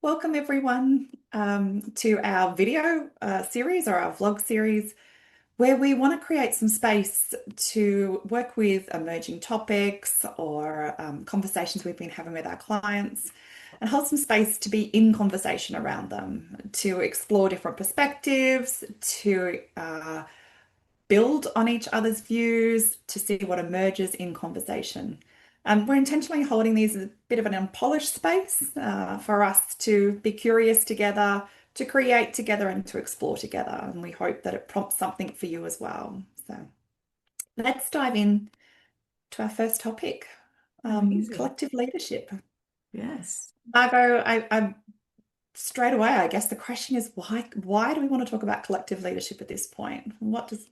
Welcome everyone to our video series or our vlog series where we want to create some space to work with emerging topics or conversations we've been having with our clients and hold some space to be in conversation around them, to explore different perspectives, to build on each other's views to see what emerges in conversation. We're intentionally holding these as a bit of an unpolished space for us to be curious together, to create together, and to explore together. And we hope that it prompts something for you as well. So let's dive in to our first topic, Amazing. collective leadership. Yes. Margot, I straight away, I guess the question is why do we want to talk about collective leadership at this point? What's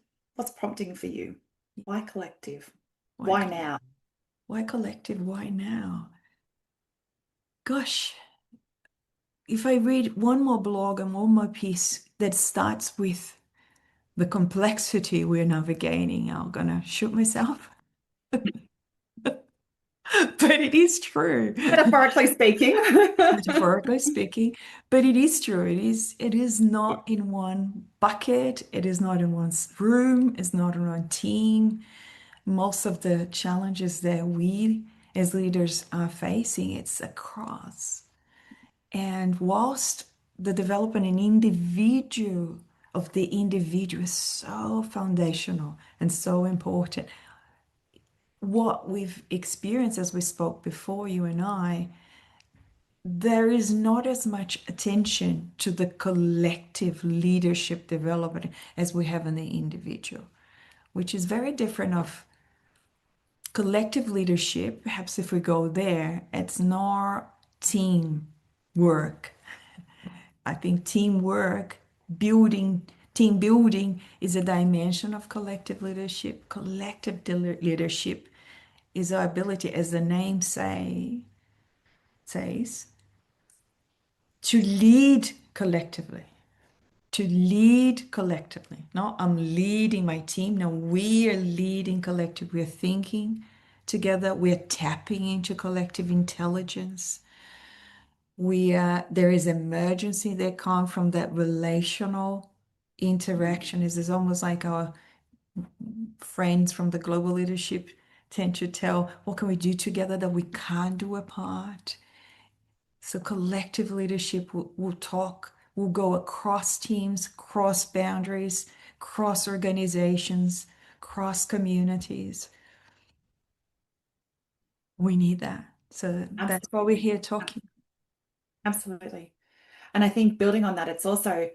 prompting for you? Why collective? Why, Why now? why collective? Why now? Gosh, if I read one more blog and one more piece that starts with the complexity we're navigating, I'm gonna shoot myself. But it is true. Metaphorically speaking. Metaphorically speaking, but it is true. It is not in one bucket. It is not in one room. It's not in one team. Most of the challenges that we as leaders are facing, it's across. And whilst the development in individual of the individual is so foundational and so important, what we've experienced as we spoke before, you and I, there is not as much attention to the collective leadership development as we have in the individual, which is very different of collective leadership. Perhaps if we go there, it's more team work. I think teamwork, building, team building is a dimension of collective leadership. Leadership is our ability, as the name says, to lead collectively. To lead collectively. No, I'm leading my team. Now we are leading collective. We're thinking together. We're tapping into collective intelligence. There is emergency that come from that relational interaction. Is almost like our friends from the global leadership tend to tell, what can we do together that we can't do apart? So collective leadership will talk, will go across teams, cross boundaries, cross organizations, cross communities. We need that. So that's why we're Absolutely. here talking. Absolutely. And I think building on that, it's also,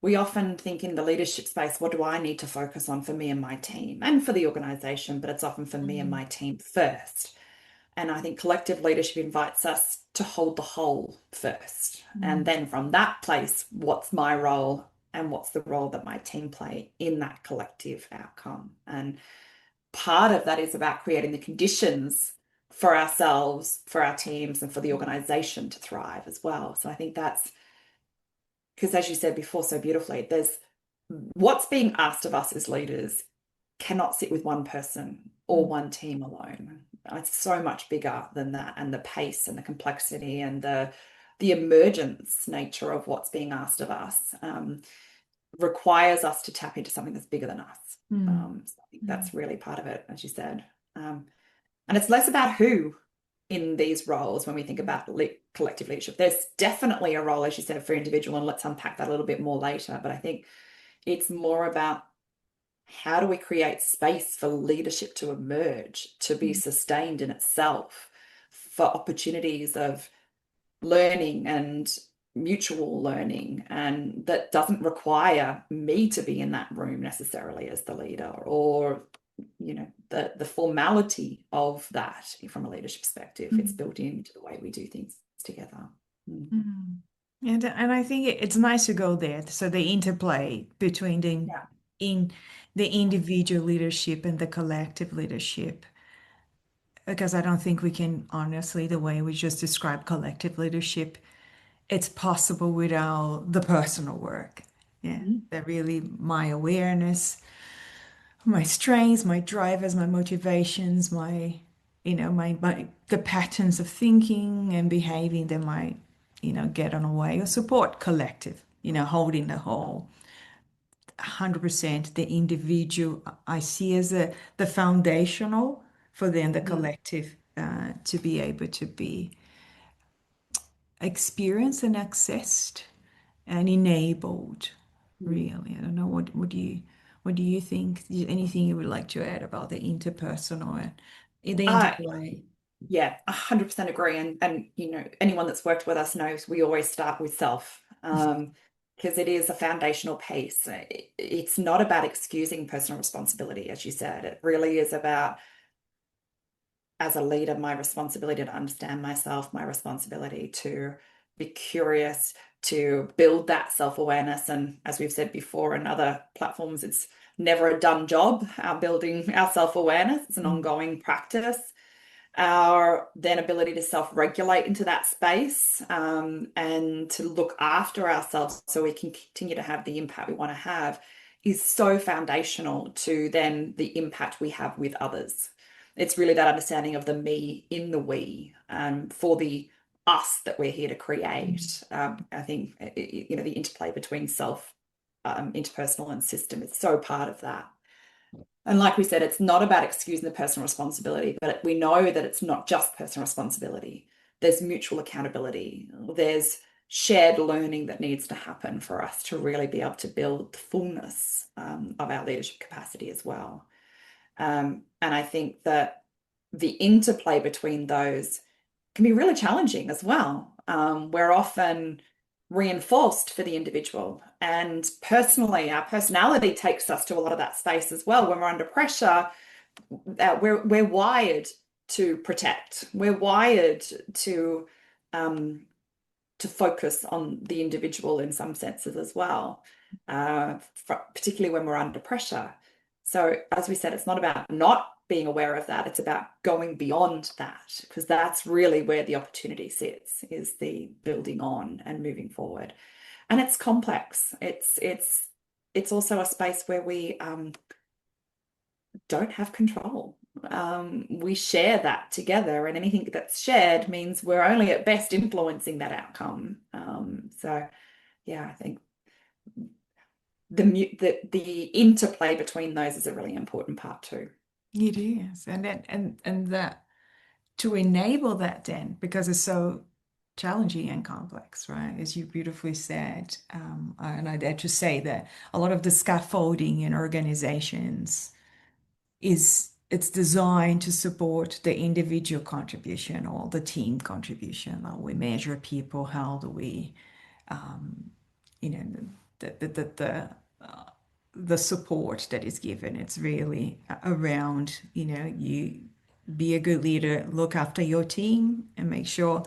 we often think in the leadership space, what do I need to focus on for me and my team and for the organization? But it's often for me and Mm, my team first. And I think collective leadership invites us to hold the whole first. And mm, then from that place, what's my role and what's the role that my team play in that collective outcome? And part of that is about creating the conditions for ourselves, for our teams, and for the organization to thrive as well. So I think that's because, as you said before so beautifully, there's what's being asked of us as leaders cannot sit with one person or mm, one team alone. It's so much bigger than that, and the pace and the complexity and the emergence nature of what's being asked of us requires us to tap into something that's bigger than us. mm, So I think mm, that's really part of it, as you said. And it's less about who in these roles when we think about collective leadership. There's definitely a role, as you said, for individual, and let's unpack that a little bit more later. But I think it's more about how do we create space for leadership to emerge, to be mm, sustained in itself, for opportunities of learning and mutual learning, and that doesn't require me to be in that room necessarily as the leader, or the formality of that from a leadership perspective. It's mm, built into the way we do things together. Mm. mm. And I think it's nice to go there. So the interplay between Yeah. the individual leadership and the collective leadership. Because I don't think we can honestly, the way we just describe collective leadership, it's possible without the personal work. Yeah, Mhm. that really my awareness, my strengths, my drivers, my motivations, my the patterns of thinking and behaving that might get on a way or support collective, holding the whole 100% the individual I see as the foundational for then the Mm, collective to be able to be experienced and accessed and enabled. mm. Really, I don't know what do you think? Anything you would like to add about the interpersonal and the Uh, interplay? yeah, 100% agree. And anyone that's worked with us knows we always start with self, because it is a foundational piece. It's not about excusing personal responsibility, as you said. It really is about, as a leader, my responsibility to understand myself, my responsibility to be curious, to build that self-awareness. And as we've said before in other platforms, it's never a done job. Our building our self-awareness, it's an Mm. ongoing practice. Our then ability to self-regulate into that space, and to look after ourselves so we can continue to have the impact we want to have is so foundational to then the impact we have with others. It's really that understanding of the me in the we, for the us that we're here to create. I think the interplay between self, interpersonal, and system is so part of that. And like we said, it's not about excusing the personal responsibility, but we know that it's not just personal responsibility. There's mutual accountability. There's shared learning that needs to happen for us to really be able to build the fullness, of our leadership capacity as well. And I think that the interplay between those can be really challenging as well. We're often reinforced for the individual. And personally, our personality takes us to a lot of that space as well. When we're under pressure, we're wired to protect. We're wired to um, to focus on the individual in some senses as well, particularly when we're under pressure. So, as we said, it's not about not being aware of that, it's about going beyond that, because that's really where the opportunity sits, is the building on and moving forward. And it's complex. It's also a space where we don't have control. We share that together, and anything that's shared means we're only at best influencing that outcome. So yeah, I think the interplay between those is a really important part too. It is, and that to enable that then, because it's so challenging and complex, right? As you beautifully said, and I dare to say that a lot of the scaffolding in organizations it's designed to support the individual contribution or the team contribution. How we measure people, how do we, um, you know, the the the the, uh, the support that is given. It's really around, you be a good leader, look after your team, and make sure,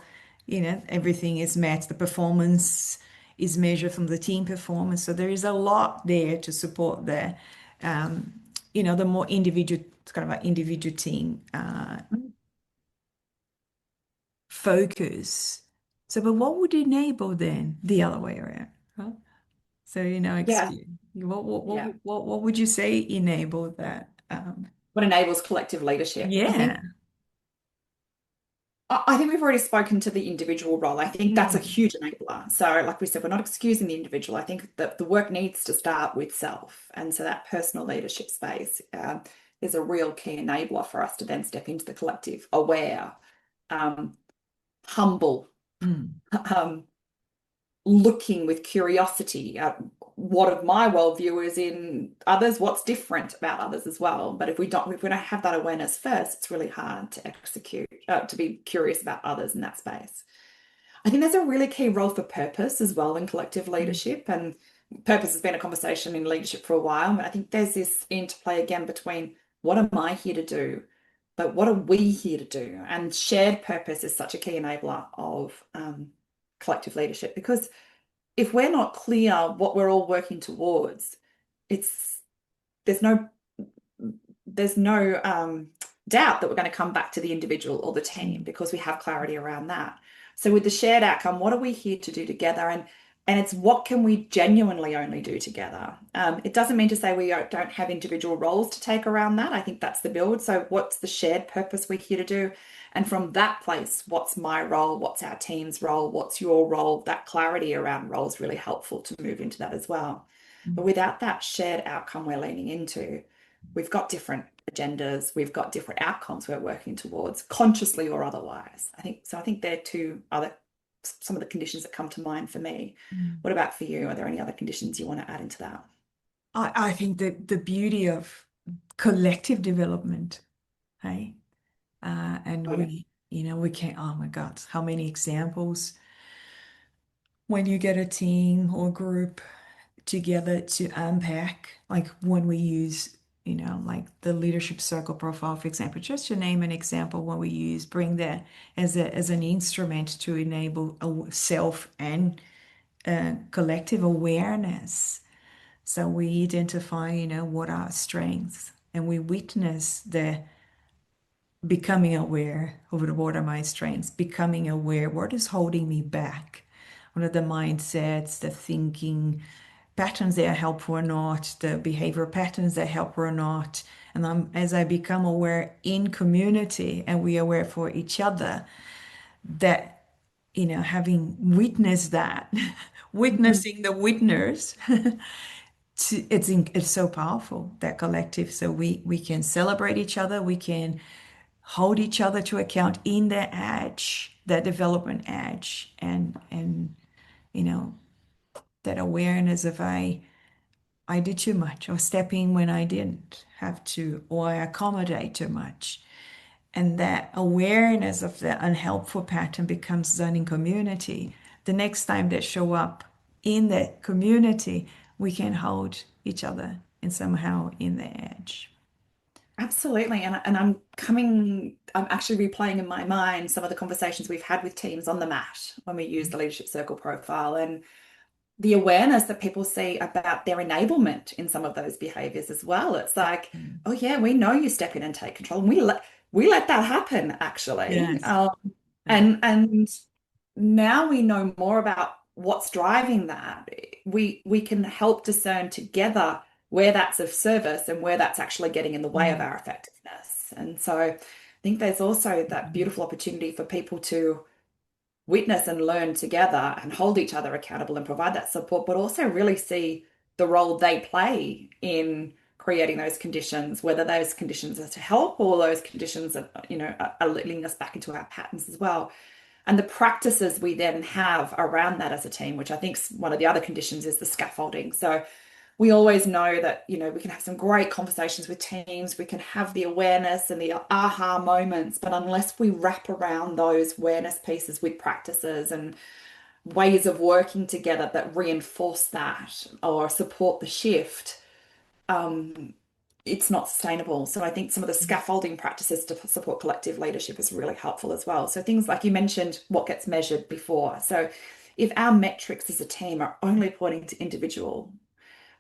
everything is met. The performance is measured from the team performance. So there is a lot there to support there. Um, the more individual, it's kind of an individual team focus. So, but what would enable then the other way around? Huh? So, Yeah, yeah. what would you say enable that? What enables collective leadership? I Yeah. think I think we've already spoken to the individual role. I think that's a Mm, huge enabler. So, like we said, we're not excusing the individual. I think that the work needs to start with self. And so that personal leadership space, is a real key enabler for us to then step into the collective, aware, um, humble, mm, um, looking with curiosity at what of my worldview is in others, what's different about others as well. But if we don't have that awareness first, it's really hard to execute, to be curious about others in that space. I think there's a really key role for purpose as well in collective mm, leadership. And purpose has been a conversation in leadership for a while. But I think there's this interplay again between what am I here to do, but what are we here to do? And shared purpose is such a key enabler of, collective leadership, because if we're not clear what we're all working towards, it's there's no there's no doubt that we're going to come back to the individual or the team mm, because we have clarity around that. So with the shared outcome, what are we here to do together? And And it's what can we genuinely only do together. It doesn't mean to say we don't have individual roles to take around that. I think that's the build. So, what's the shared purpose we're here to do? And from that place, what's my role? What's our team's role? What's your role? That clarity around role is really helpful to move into that as well. But without that shared outcome we're leaning into, we've got different agendas, we've got different outcomes we're working towards, consciously or otherwise. I think so. I think they're two other some of the conditions that come to mind for me. Mm. What about for you? Are there any other conditions you want to add into that? I think that the beauty of collective development, hey, and Oh, yeah. we can, oh my God, how many examples when you get a team or group together to unpack, like when we use, like the leadership circle profile, for example, just to name an example, when we use, bring that as an instrument to enable a self and collective awareness. So we identify, what are our strengths, and we witness the becoming aware of what are my strengths, becoming aware what is holding me back, what are the mindsets, the thinking patterns that are helpful or not, the behavior patterns that are helpful or not. And as I become aware in community and we are aware for each other, that, having witnessed that, Mhm. witnessing the witness, it's so powerful, that collective. So we can celebrate each other, we can hold each other to account in their edge, their development edge, and you know that awareness of I did too much, or step in when I didn't have to, or I accommodate too much. And that awareness of the unhelpful pattern becomes done in community. The next time they show up in that community, we can hold each other and somehow in the edge. Absolutely. And I'm actually replaying in my mind some of the conversations we've had with teams on the mat when we use the leadership circle profile and the awareness that people see about their enablement in some of those behaviors as well. It's like, Mm. oh yeah, we know you step in and take control, and we let that happen actually. Yes. Yeah. And now we know more about what's driving that. We can help discern together where that's of service and where that's actually getting in the way of Mm. our effectiveness. And so I think there's also that Mm. beautiful opportunity for people to witness and learn together and hold each other accountable and provide that support, but also really see the role they play in creating those conditions, whether those conditions are to help or those conditions are leading us back into our patterns as well. And the practices we then have around that as a team, which I think one of the other conditions is the scaffolding. So we always know that, we can have some great conversations with teams, we can have the awareness and the aha moments, but unless we wrap around those awareness pieces with practices and ways of working together that reinforce that or support the shift, it's not sustainable. So I think some of the scaffolding practices to support collective leadership is really helpful as well. So things like you mentioned what gets measured before. So if our metrics as a team are only pointing to individual,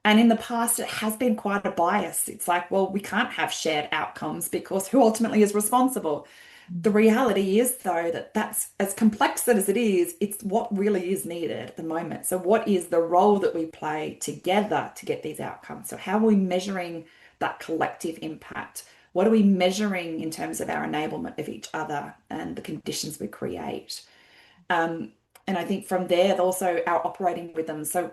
and in the past, it has been quite a bias. It's like, well, we can't have shared outcomes because who ultimately is responsible? The reality is, though, that that's as complex as it is, it's what really is needed at the moment. So, what is the role that we play together to get these outcomes? So, how are we measuring that collective impact? What are we measuring in terms of our enablement of each other and the conditions we create? Um, and I think from there, also our operating rhythms. So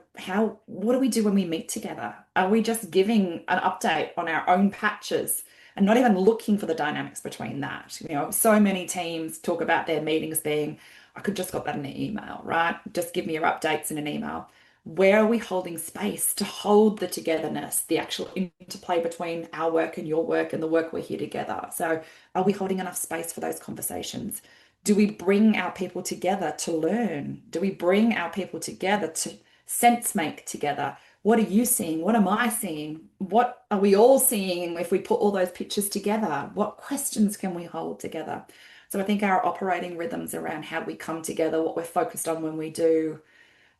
what do we do when we meet together? Are we just giving an update on our own patches and not even looking for the dynamics between that? So many teams talk about their meetings being, I could just got that in an email, right? Just give me your updates in an email. Where are we holding space to hold the togetherness, the actual interplay between our work and your work and the work we're here together? So are we holding enough space for those conversations? Do we bring our people together to learn? Do we bring our people together to sense make together? What are you seeing? What am I seeing? What are we all seeing if we put all those pictures together? What questions can we hold together? So I think our operating rhythms around how we come together, what we're focused on when we do,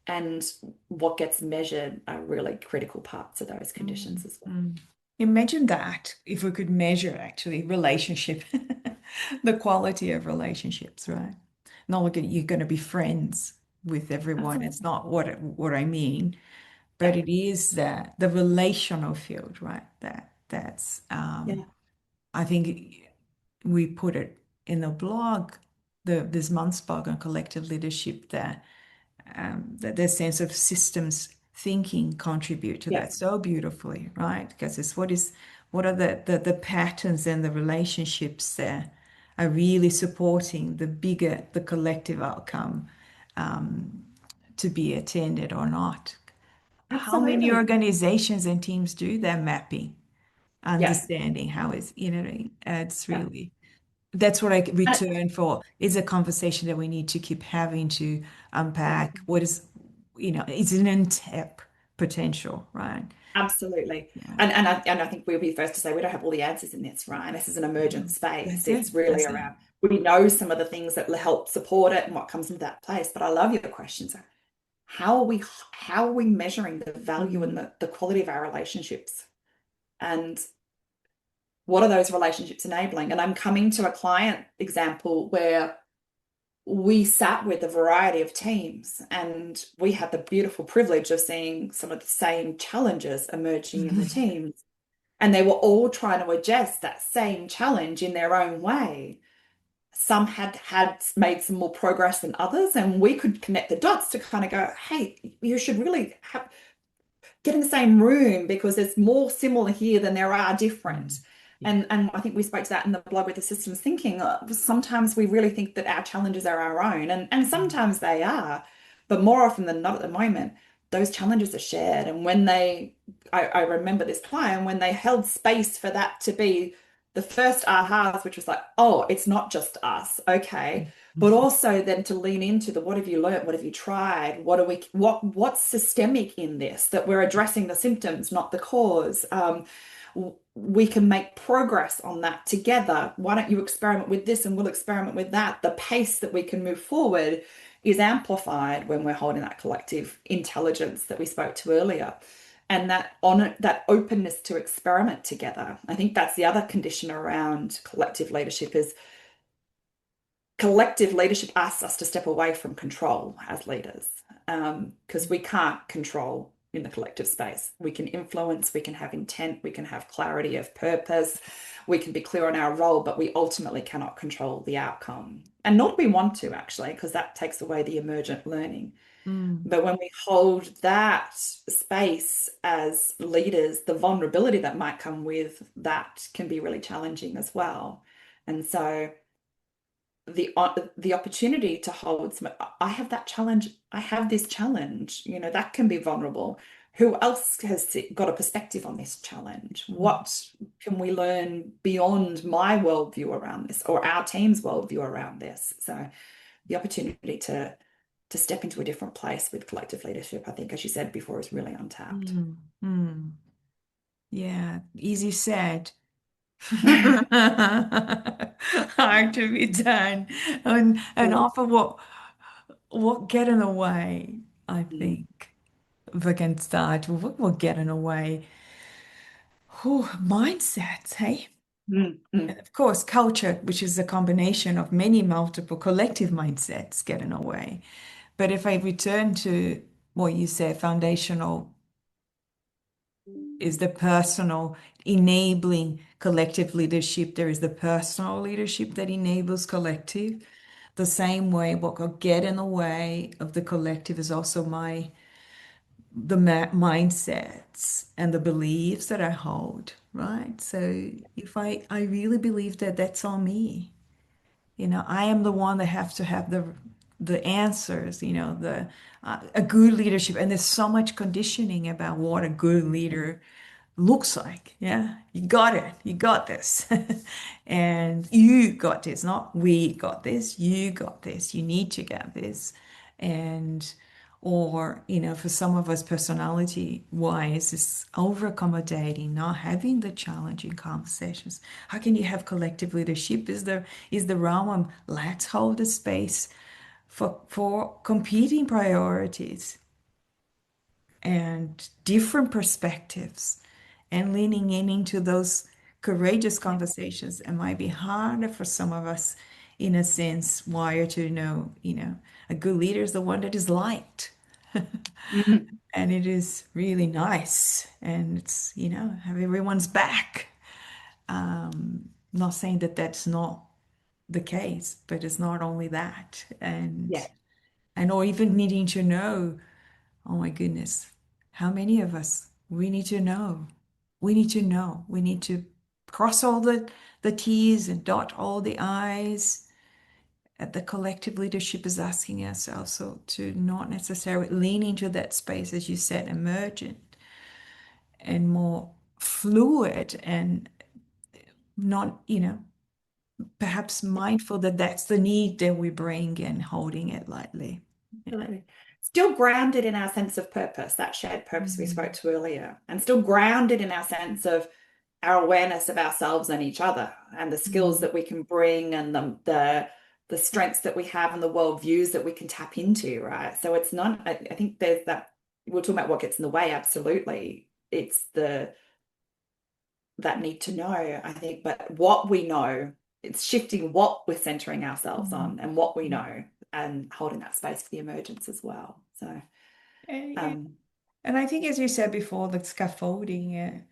and what gets measured are really critical parts of those conditions Mm. as well. Mm. Imagine that if we could measure actually relationship, the quality of relationships, right? Not look at you're going to be friends. with everyone. It's Absolutely. not what I mean, but Yeah. it is that the relational field, right? That's Yeah. I think we put it in the blog, this month's blog on collective leadership, that the sense of systems thinking contribute to Yeah. that so beautifully, right? Because it's what are the patterns and the relationships that are really supporting the collective outcome to be attended or not. How many Absolutely. organizations and teams do that mapping, Yeah. understanding how it's, it's Yeah. really that's what I And, return for is a conversation that we need to keep having to yeah. unpack what is, it's an untapped potential, right? Absolutely. Yeah. And I think we'll be the first to say we don't have all the answers in this, right? This is an emergent space. That's it. It's really That's it. around, we know some of the things that will help support it and what comes into that place. But I love your questions. How are we measuring the value and Mm. the quality of our relationships? And what are those relationships enabling? And I'm coming to a client example where we sat with a variety of teams and we had the beautiful privilege of seeing some of the same challenges emerging in the teams. And they were all trying to adjust that same challenge in their own way. Some had made some more progress than others, and we could connect the dots to kind of go, hey, you should really get in the same room because there's more similar here than there are Mm. different. Yeah. And I think we spoke to that in the blog with the systems thinking. Sometimes we really think that our challenges are our own, and Mm. sometimes they are, but more often than not at the moment, those challenges are shared. And when I remember this client when they held space for that to be the first ahas, which was like, oh, it's not just us, okay, but also then to lean into the what have you learned, what have you tried, what's systemic in this that we're addressing the symptoms, not the cause. We can make progress on that together. Why don't you experiment with this and we'll experiment with that? The pace that we can move forward is amplified when we're holding that collective intelligence that we spoke to earlier. And that openness to experiment together. I think that's the other condition around collective leadership is collective leadership asks us to step away from control as leaders because we can't control in the collective space. We can influence, we can have intent, we can have clarity of purpose, we can be clear on our role, but we ultimately cannot control the outcome. And nor do we want to, actually, because that takes away the emergent learning. Mm. But when we hold that space as leaders, the vulnerability that might come with that can be really challenging as well. And so, the opportunity to hold some, I have that challenge, I have this challenge, that can be vulnerable. Who else has got a perspective on this challenge? Mm. What can we learn beyond my worldview around this or our team's worldview around this? So the opportunity to step into a different place with collective leadership, I think, as you said before, is really untapped. Mm. Mm. Yeah, easy said. Hard to be done. And Yeah. often what get in the way, I Mm, think, if I can start, what will get in the way? Oh, mindsets, hey? mm, mm, And of course, culture, which is a combination of many multiple collective mindsets, get in a way. But if I return to what you said, foundational is the personal enabling collective leadership. There is the personal leadership that enables collective. The same way, what could get in the way of the collective is also the mindsets and the beliefs that I hold, right? So if I really believe that that's on me, I am the one that have to have the answers, the a good leadership, and there's so much conditioning about what a good leader looks like. Yeah, you got it. You got this. And you got this, not we got this. You got this. You need to get this. And, or, for some of us, personality wise, is over accommodating, not having the challenging conversations. How can you have collective leadership? Is the realm of let's hold the space for competing priorities and different perspectives and leaning in into those courageous conversations. It might be harder for some of us in a sense, wired to know, a good leader is the one that is liked. Mm. And it is really nice. And it's, have everyone's back. Not saying that that's not the case, but it's not only that. Yeah, And or even needing to know, oh my goodness, how many of us we need to know? We need to know. We need to cross all the T's and dot all the I's. The collective leadership is asking us also to not necessarily lean into that space, as you said, emergent and more fluid and not, perhaps mindful that that's the need that we bring and holding it lightly. Yeah. absolutely. Still grounded in our sense of purpose, that shared purpose we spoke Mhm. to earlier, and still grounded in our sense of our awareness of ourselves and each other and the skills Mhm. that we can bring and the strengths that we have and the worldviews that we can tap into, right? So it's not, I think there's that, we're talking about what gets in the way, absolutely. It's the that need to know, I think, but what we know, it's shifting what we're centering ourselves Mhm. on and what we Mhm. know and holding that space for the emergence as well. So, And, um, and I think, as you said before, the scaffolding,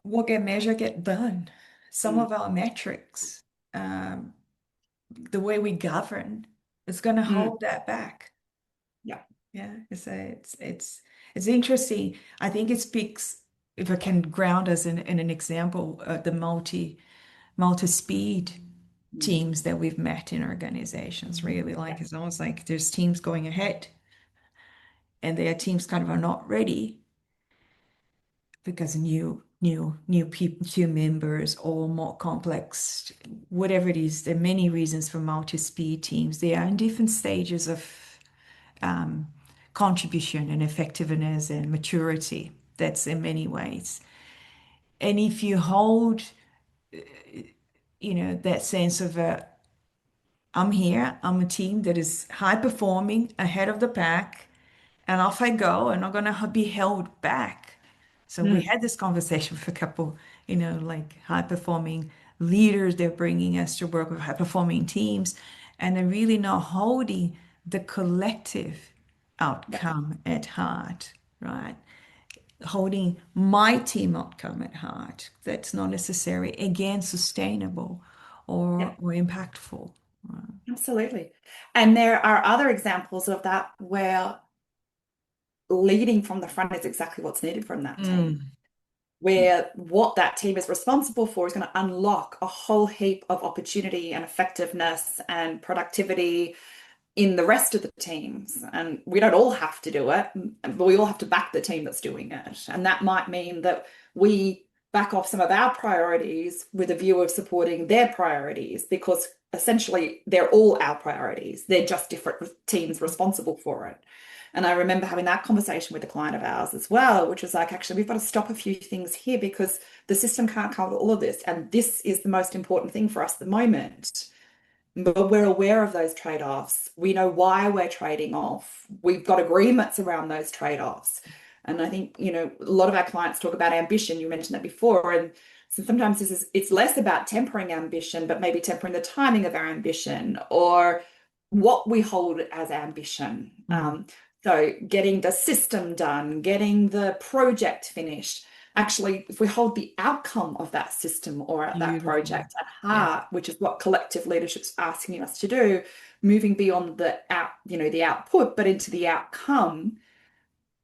what get measured get done. Some mm, of our metrics, um, the way we govern, is going to mm, hold that back. yeah, Yeah, it's interesting. I think it speaks, if I can ground us in an example, the multi-speed mm, teams that we've met in organizations. Really, yeah, like it's almost like there's teams going ahead, and their teams kind of are not ready because new people, team members, or more complex, whatever it is. There are many reasons for multi-speed teams. They are in different stages of um, contribution and effectiveness and maturity. That's in many ways. And if you hold, that sense of I'm here, I'm a team that is high performing, ahead of the pack, and off I go, and I'm gonna be held back. So we mm, had this conversation with a couple, like high performing leaders. They're bringing us to work with high performing teams, and they're really not holding the collective yeah, outcome at heart, right? Holding my team outcome at heart. That's not necessarily, again, sustainable yeah, or impactful. absolutely. And there are other examples of that where leading from the front is exactly what's needed from that team. Mm, Where what that team is responsible for is going to unlock a whole heap of opportunity and effectiveness and productivity in the rest of the teams. And we don't all have to do it, but we all have to back the team that's doing it. And that might mean that we back off some of our priorities with a view of supporting their priorities because essentially they're all our priorities. They're just different teams responsible for it. And I remember having that conversation with a client of ours as well, which was like, actually, we've got to stop a few things here because the system can't cover all of this. And this is the most important thing for us at the moment. But we're aware of those trade-offs. We know why we're trading off. We've got agreements around those trade-offs. And I think, a lot of our clients talk about ambition. You mentioned that before. And so sometimes it's less about tempering ambition, but maybe tempering the timing of our ambition or what we hold as ambition. mm. So getting the system done, getting the project finished. Actually, if we hold the outcome of that system or that Beautiful. project at Yeah. heart, which is what collective leadership's asking us to do, moving beyond the output, but into the outcome,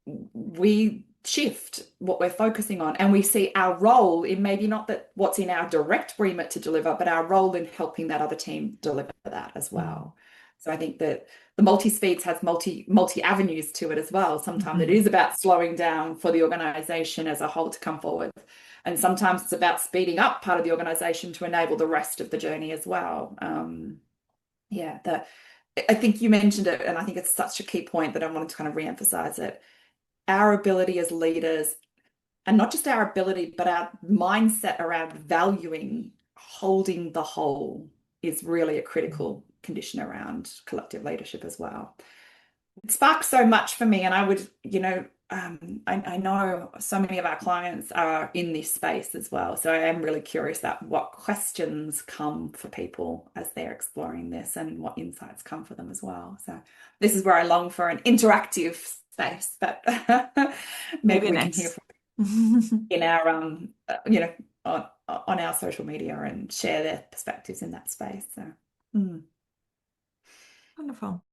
we shift what we're focusing on and we see our role in maybe not that what's in our direct remit to deliver, but our role in helping that other team deliver that as Mm. well. So I think that the multi-speeds has multi avenues to it as well. Sometimes it Mhm. is about slowing down for the organization as a whole to come forward. And sometimes it's about speeding up part of the organization to enable the rest of the journey as well. Yeah, I think you mentioned it, and I think it's such a key point that I wanted to kind of re-emphasize it. Our ability as leaders, and not just our ability, but our mindset around valuing holding the whole is really a critical condition around collective leadership as well. It sparked so much for me, and I would, I know so many of our clients are in this space as well. So I am really curious about what questions come for people as they're exploring this and what insights come for them as well. So this is where I long for an interactive space, but maybe Maybe we can hear next. from in our on our social media and share their perspectives in that space. So mm. Wonderful.